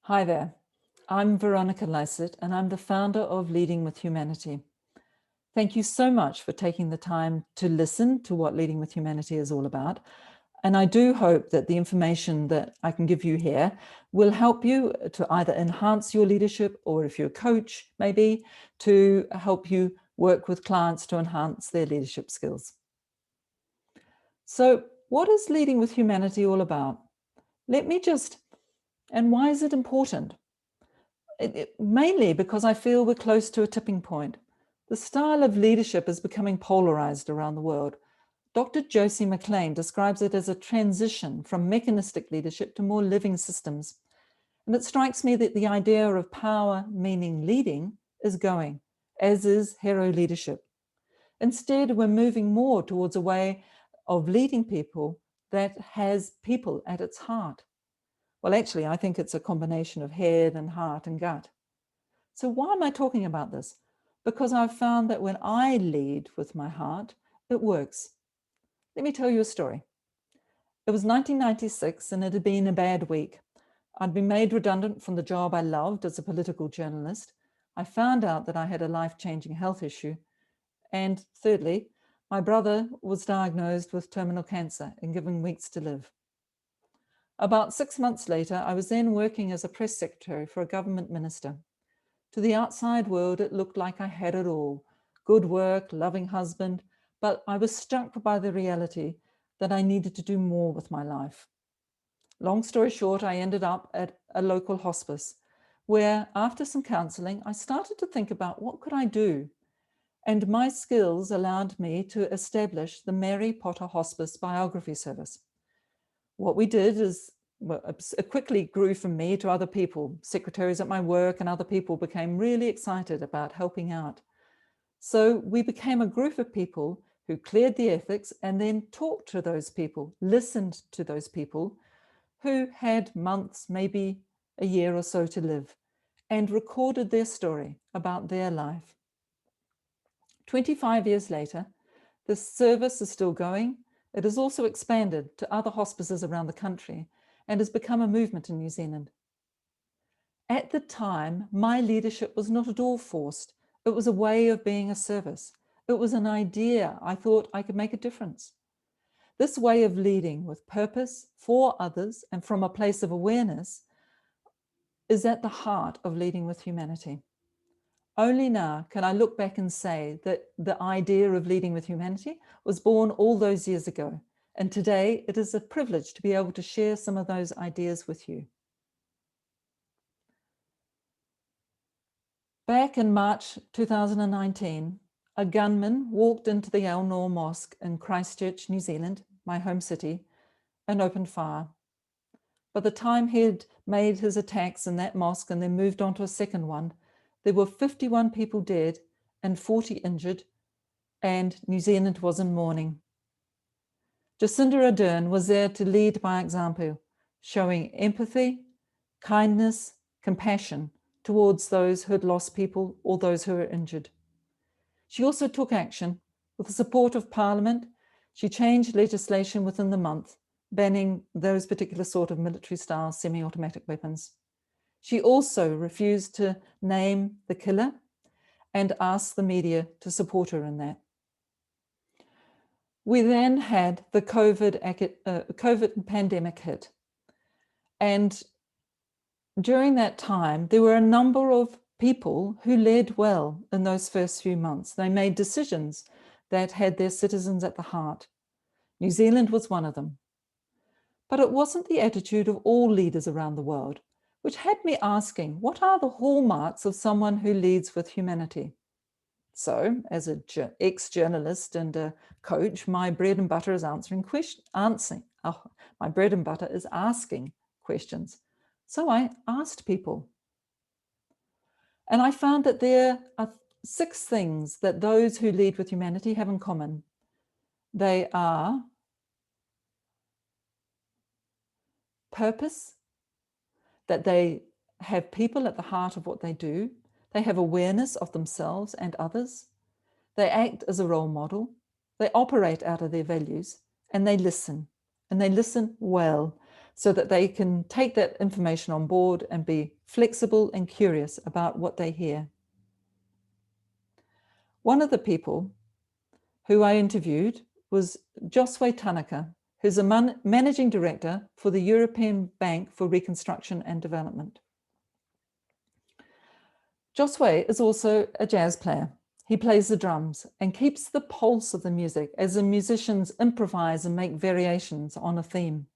Hi there, I'm Veronica Lysaght and I'm the founder of Leading with Humanity. Thank you so much for taking the time to listen to what Leading with Humanity is all about. And I do hope that the information that I can give you here will help you to either enhance your leadership, or if you're a coach, maybe to help you work with clients to enhance their leadership skills. So what is Leading with Humanity all about? And why is it important? Mainly because I feel we're close to a tipping point. The style of leadership is becoming polarized around the world. Dr. Josie McLean describes it as a transition from mechanistic leadership to more living systems. And it strikes me that the idea of power, meaning leading, is going, as is hero leadership. Instead, we're moving more towards a way of leading people that has people at its heart. Well, actually, I think it's a combination of head and heart and gut. So why am I talking about this? Because I've found that when I lead with my heart, it works. Let me tell you a story. It was 1996 and it had been a bad week. I'd been made redundant from the job I loved as a political journalist. I found out that I had a life-changing health issue. And thirdly, my brother was diagnosed with terminal cancer and given weeks to live. About 6 months later, I was then working as a press secretary for a government minister. To the outside world, it looked like I had it all. Good work, loving husband, but I was struck by the reality that I needed to do more with my life. Long story short, I ended up at a local hospice where, after some counseling, I started to think about what could I do? And my skills allowed me to establish the Mary Potter Hospice Biography Service. What we did is, well, it quickly grew from me to other people. Secretaries at my work and other people became really excited about helping out. So we became a group of people who cleared the ethics and then talked to those people, listened to those people who had months, maybe a year or so to live, and recorded their story about their life. 25 years later, the service is still going. It has also expanded to other hospices around the country and has become a movement in New Zealand. At the time, my leadership was not at all forced. It was a way of being a service. It was an idea. I thought I could make a difference. This way of leading with purpose for others and from a place of awareness is at the heart of Leading with Humanity. Only now can I look back and say that the idea of Leading with Humanity was born all those years ago. And today it is a privilege to be able to share some of those ideas with you. Back in March 2019, a gunman walked into the El Nor Mosque in Christchurch, New Zealand, my home city, and opened fire. By the time he had made his attacks in that mosque and then moved on to a second one, there were 51 people dead and 40 injured, and New Zealand was in mourning. Jacinda Ardern was there to lead by example, showing empathy, kindness, compassion towards those who had lost people or those who were injured. She also took action. With the support of Parliament, she changed legislation within the month, banning those particular sort of military-style semi-automatic weapons. She also refused to name the killer and asked the media to support her in that. We then had the COVID pandemic hit. And during that time, there were a number of people who led well in those first few months. They made decisions that had their citizens at the heart. New Zealand was one of them. But it wasn't the attitude of all leaders around the world, which had me asking, what are the hallmarks of someone who leads with humanity? So, as an ex-journalist and a coach, my bread and butter is asking questions. So I asked people. And I found that there are 6 things that those who lead with humanity have in common. They are purpose, that they have people at the heart of what they do. They have awareness of themselves and others. They act as a role model. They operate out of their values, and they listen well. so that they can take that information on board and be flexible and curious about what they hear. One of the people who I interviewed was Josue Tanaka, who's a managing director for the European Bank for Reconstruction and Development. Josue is also a jazz player. He plays the drums and keeps the pulse of the music as the musicians improvise and make variations on a theme.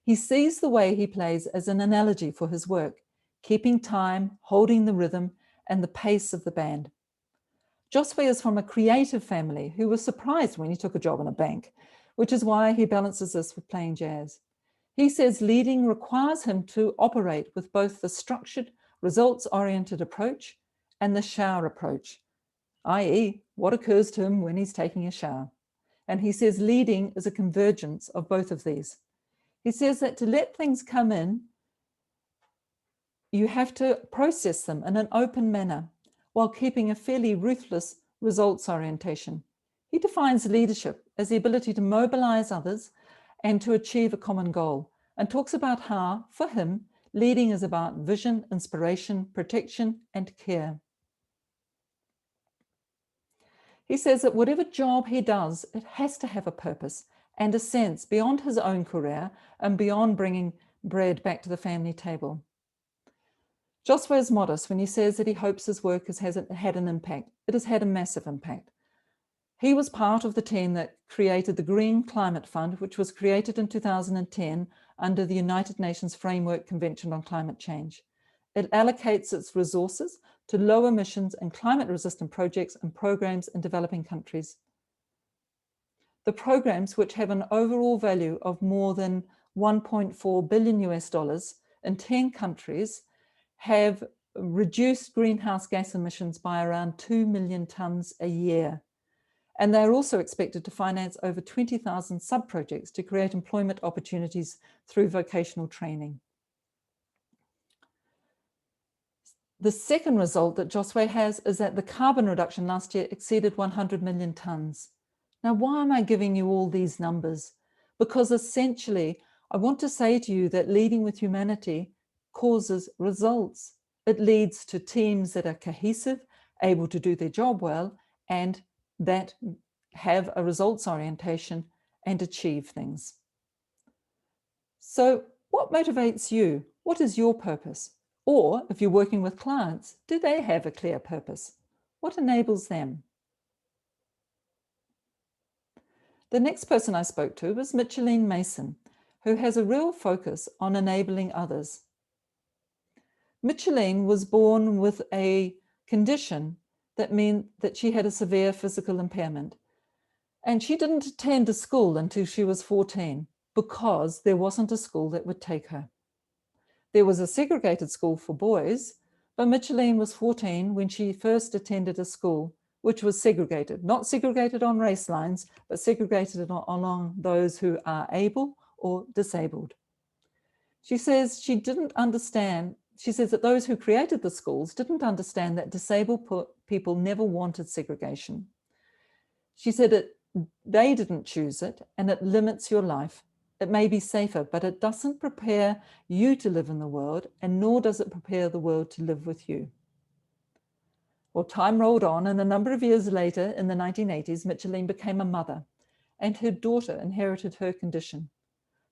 He sees the way he plays as an analogy for his work, keeping time, holding the rhythm and the pace of the band. Josue is from a creative family who was surprised when he took a job in a bank, which is why he balances this with playing jazz. He says leading requires him to operate with both the structured, results-oriented approach and the shower approach, i.e., what occurs to him when he's taking a shower. And he says leading is a convergence of both of these. He says that to let things come in, you have to process them in an open manner while keeping a fairly ruthless results orientation. He defines leadership as the ability to mobilize others and to achieve a common goal, and talks about how, for him, leading is about vision, inspiration, protection, and care. He says that whatever job he does, it has to have a purpose and a sense beyond his own career and beyond bringing bread back to the family table. Josue is modest when he says that he hopes his work has had an impact. It has had a massive impact. He was part of the team that created the Green Climate Fund, which was created in 2010 under the United Nations Framework Convention on Climate Change. It allocates its resources to low emissions and climate-resistant projects and programs in developing countries. The programs, which have an overall value of more than 1.4 billion US dollars in 10 countries, have reduced greenhouse gas emissions by around 2 million tonnes a year. And they're also expected to finance over 20,000 sub-projects to create employment opportunities through vocational training. The second result that Josue has is that the carbon reduction last year exceeded 100 million tonnes. Now, why am I giving you all these numbers? Because essentially, I want to say to you that leading with humanity causes results. It leads to teams that are cohesive, able to do their job well, and that have a results orientation and achieve things. So what motivates you? What is your purpose? Or if you're working with clients, do they have a clear purpose? What enables them? The next person I spoke to was Micheline Mason, who has a real focus on enabling others. Micheline was born with a condition that meant that she had a severe physical impairment. And she didn't attend a school until she was 14 because there wasn't a school that would take her. There was a segregated school for boys, but Micheline was 14 when she first attended a school which was segregated, not segregated on race lines, but segregated along those who are able or disabled. She says she didn't understand, she says that those who created the schools didn't understand that disabled people never wanted segregation. She said they didn't choose it and it limits your life. It may be safer, but it doesn't prepare you to live in the world, and nor does it prepare the world to live with you. Well, time rolled on, and a number of years later, in the 1980s, Micheline became a mother, and her daughter inherited her condition.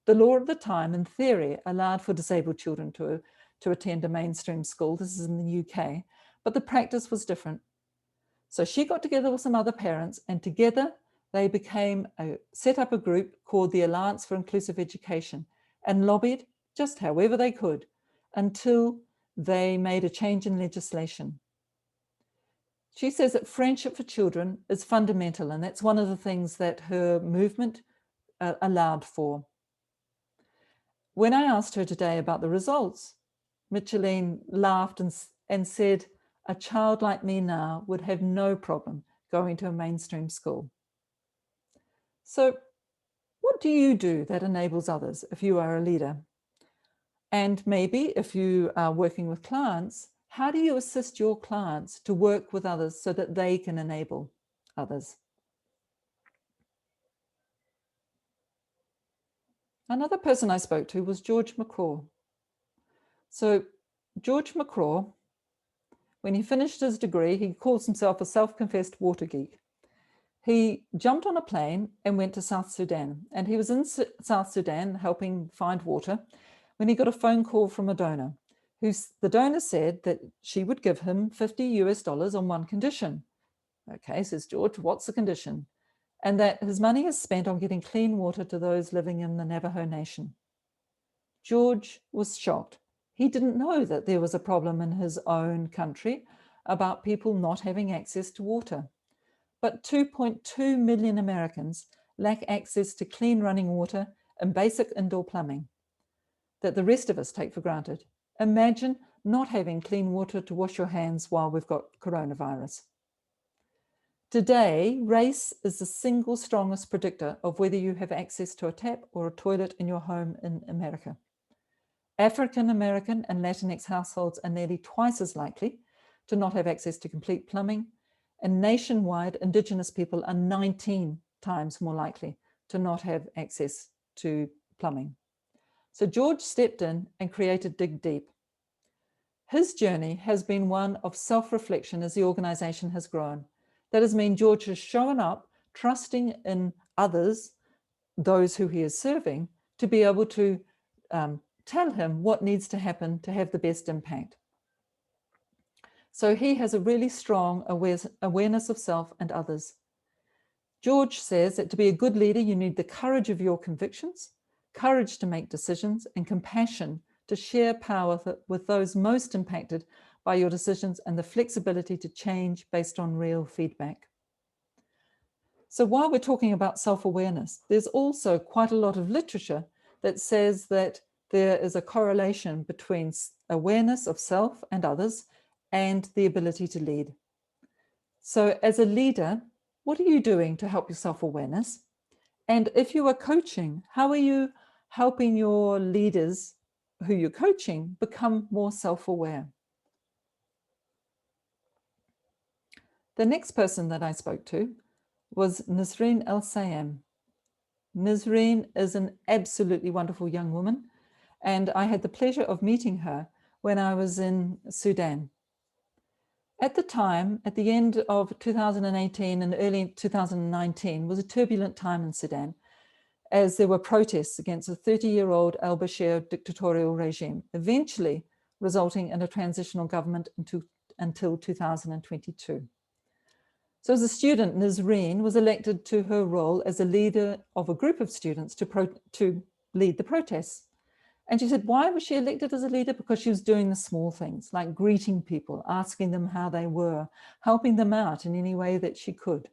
The law at the time, in theory, allowed for disabled children to attend a mainstream school. This is in the UK, but the practice was different. So she got together with some other parents, and together they set up a group called the Alliance for Inclusive Education and lobbied just however they could until they made a change in legislation. She says that friendship for children is fundamental, and that's one of the things that her movement allowed for. When I asked her today about the results, Micheline laughed and said, "A child like me now would have no problem going to a mainstream school." So what do you do that enables others if you are a leader? And maybe if you are working with clients, how do you assist your clients to work with others so that they can enable others? Another person I spoke to was George McCraw. So George McCraw, when he finished his degree, he calls himself a self-confessed water geek. He jumped on a plane and went to South Sudan. And he was in South Sudan helping find water when he got a phone call from a donor. The donor said that she would give him $50 on one condition. Okay, says George, what's the condition? And that his money is spent on getting clean water to those living in the Navajo Nation. George was shocked. He didn't know that there was a problem in his own country about people not having access to water. But 2.2 million Americans lack access to clean running water and basic indoor plumbing that the rest of us take for granted. Imagine not having clean water to wash your hands while we've got coronavirus. Today, race is the single strongest predictor of whether you have access to a tap or a toilet in your home in America. African American and Latinx households are nearly twice as likely to not have access to complete plumbing, and nationwide, Indigenous people are 19 times more likely to not have access to plumbing. So George stepped in and created Dig Deep. His journey has been one of self-reflection as the organization has grown. That has meant George has shown up, trusting in others, those who he is serving, to be able to tell him what needs to happen to have the best impact. So he has a really strong awareness of self and others. George says that to be a good leader, you need the courage of your convictions, courage to make decisions, and compassion to share power with those most impacted by your decisions, and the flexibility to change based on real feedback. So while we're talking about self-awareness, there's also quite a lot of literature that says that there is a correlation between awareness of self and others and the ability to lead. So as a leader, what are you doing to help your self-awareness? And if you are coaching, how are you helping your leaders who you're coaching become more self-aware? The next person that I spoke to was Nisreen El-Sayem. Nisreen is an absolutely wonderful young woman, and I had the pleasure of meeting her when I was in Sudan. At the time, at the end of 2018 and early 2019, was a turbulent time in Sudan, as there were protests against a 30-year-old al-Bashir dictatorial regime, eventually resulting in a transitional government until 2022. So as a student, Nisreen was elected to her role as a leader of a group of students to lead the protests. And she said, why was she elected as a leader? Because she was doing the small things, like greeting people, asking them how they were, helping them out in any way that she could.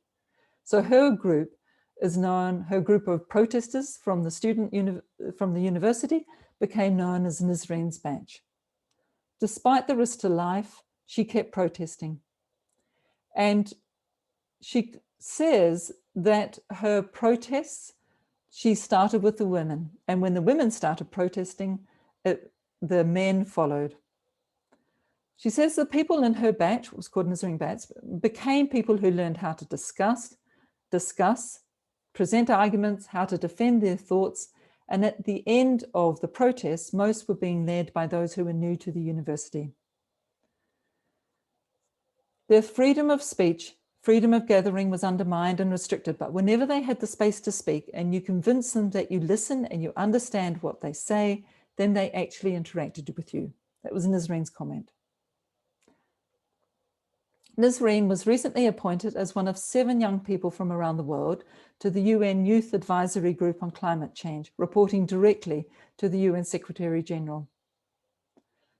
So her group is known, her group of protesters from the university became known as Nisreen's Batch. Despite the risk to life, she kept protesting. And she says that her protests, she started with the women. And when the women started protesting, the men followed. She says the people in her batch, what was called Nisreen Batch, became people who learned how to discuss, present arguments, how to defend their thoughts. And at the end of the protests, most were being led by those who were new to the university. Their freedom of speech, freedom of gathering was undermined and restricted, but whenever they had the space to speak and you convince them that you listen and you understand what they say, then they actually interacted with you. That was Nisreen's comment. Nisreen was recently appointed as one of 7 young people from around the world to the UN Youth Advisory Group on Climate Change, reporting directly to the UN Secretary General.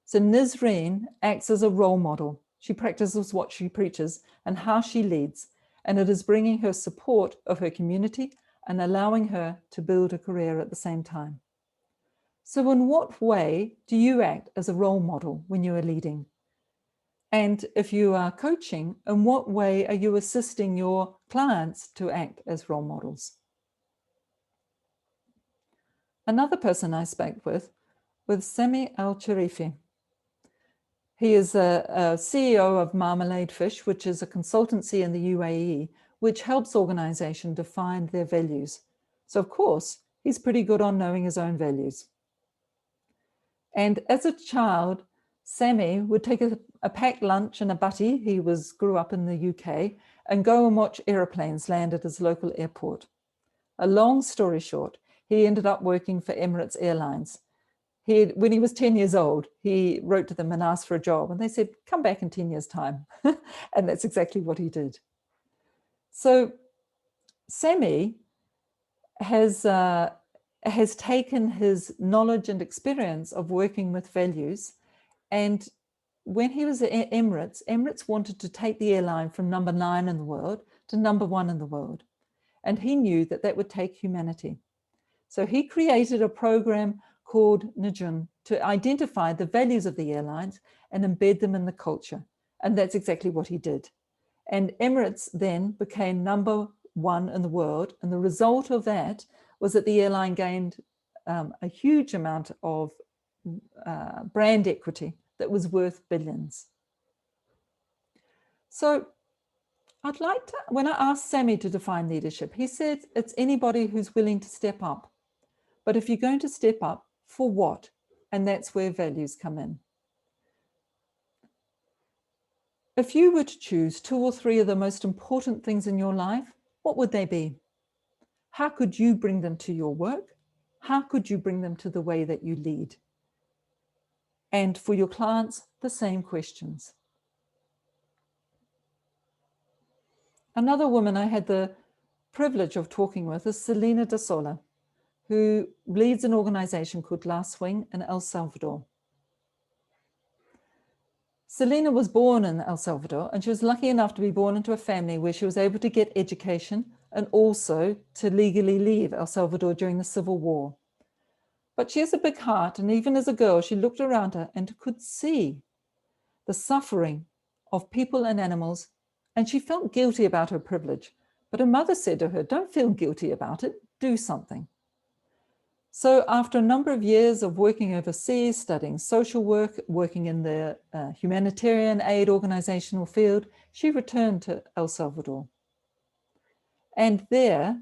So Nisreen acts as a role model. She practices what she preaches and how she leads, and it is bringing her support of her community and allowing her to build a career at the same time. So in what way do you act as a role model when you are leading? And if you are coaching, in what way are you assisting your clients to act as role models? Another person I spoke with was Sami Al-Charifi. He is a CEO of Marmalade Fish, which is a consultancy in the UAE, which helps organizations define their values. So of course, He's pretty good on knowing his own values. And as a child, Sammy would take a packed lunch and a butty, he grew up in the UK, and go and watch aeroplanes land at his local airport. A long story short, he ended up working for Emirates Airlines. When he was 10 years old, he wrote to them and asked for a job, and they said, come back in 10 years' time. And that's exactly what he did. So Sammy has taken his knowledge and experience of working with values, and when he was at Emirates wanted to take the airline from number 9 in the world to number 1 in the world. And he knew that that would take humanity. So he created a program called Najun to identify the values of the airlines and embed them in the culture. And that's exactly what he did. And Emirates then became number 1 in the world. And the result of that was that the airline gained a huge amount of brand equity that was worth billions. So I'd like to, when I asked Sammy to define leadership, he said it's anybody who's willing to step up. But if you're going to step up, for what? And that's where values come in. If you were to choose 2 or 3 of the most important things in your life, what would they be? How could you bring them to your work? How could you bring them to the way that you lead? And for your clients, the same questions. Another woman I had the privilege of talking with is Selena de Sola, who leads an organization called La Swing in El Salvador. Selena was born in El Salvador, and she was lucky enough to be born into a family where she was able to get education and also to legally leave El Salvador during the Civil War. But she has a big heart, and even as a girl, she looked around her and could see the suffering of people and animals, and she felt guilty about her privilege. But her mother said to her, don't feel guilty about it, do something. So after a number of years of working overseas, studying social work, working in the humanitarian aid organizational field, she returned to El Salvador. And there,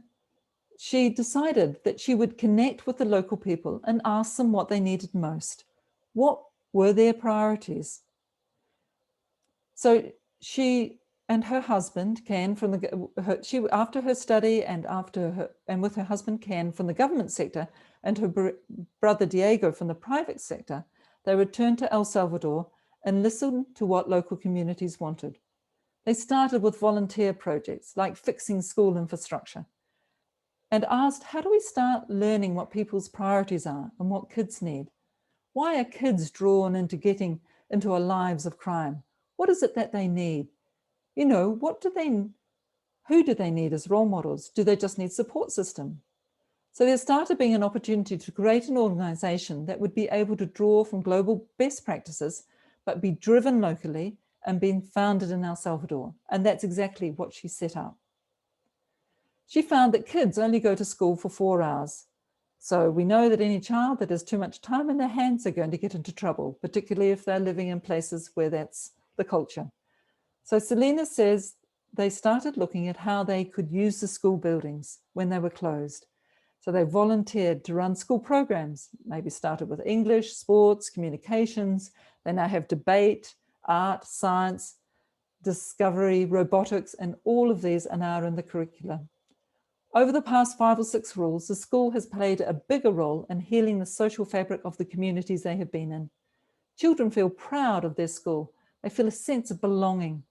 she decided that she would connect with the local people and ask them what they needed most. What were their priorities? So she and her husband, Ken, after her study and with her husband, Ken, from the government sector, and her brother Diego from the private sector, they returned to El Salvador and listened to what local communities wanted. They started with volunteer projects like fixing school infrastructure and asked, how do we start learning what people's priorities are and what kids need? Why are kids drawn into getting into our lives of crime? What is it that they need? You know, who do they need as role models? Do they just need support system? So there started being an opportunity to create an organization that would be able to draw from global best practices, but be driven locally and being founded in El Salvador. And that's exactly what she set up. She found that kids only go to school for 4 hours. So we know that any child that has too much time in their hands are going to get into trouble, particularly if they're living in places where that's the culture. So Selena says they started looking at how they could use the school buildings when they were closed. So they volunteered to run school programs, maybe started with English, sports, communications. They now have debate, art, science, discovery, robotics, and all of these are now in the curricula. Over the past 5 or 6 rules, the school has played a bigger role in healing the social fabric of the communities they have been in. Children feel proud of their school. They feel a sense of belonging.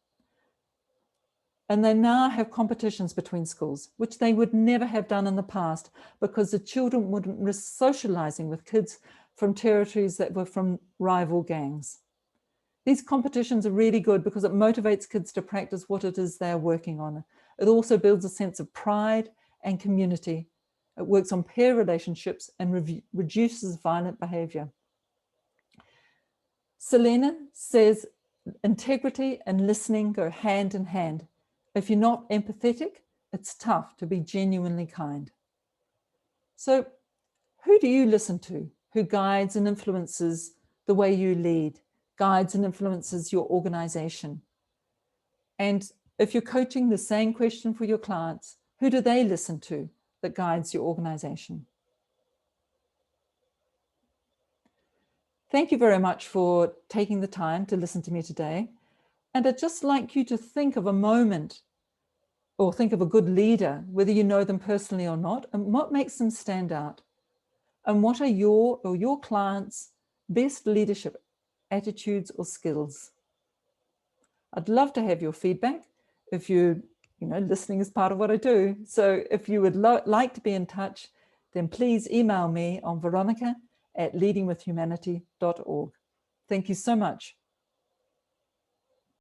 And they now have competitions between schools, which they would never have done in the past because the children wouldn't risk socializing with kids from territories that were from rival gangs. These competitions are really good because it motivates kids to practice what it is they're working on. It also builds a sense of pride and community. It works on peer relationships and reduces violent behavior. Selena says integrity and listening go hand in hand. If you're not empathetic, it's tough to be genuinely kind. So who do you listen to? Who guides and influences the way you lead, guides and influences your organization? And if you're coaching, the same question for your clients, who do they listen to that guides your organization? Thank you very much for taking the time to listen to me today. And I'd just like you to think of a moment or think of a good leader, whether you know them personally or not, and what makes them stand out. And what are your or your clients' best leadership attitudes or skills? I'd love to have your feedback. If listening is part of what I do. So if you would like to be in touch, then please email me on veronica@leadingwithhumanity.org. Thank you so much.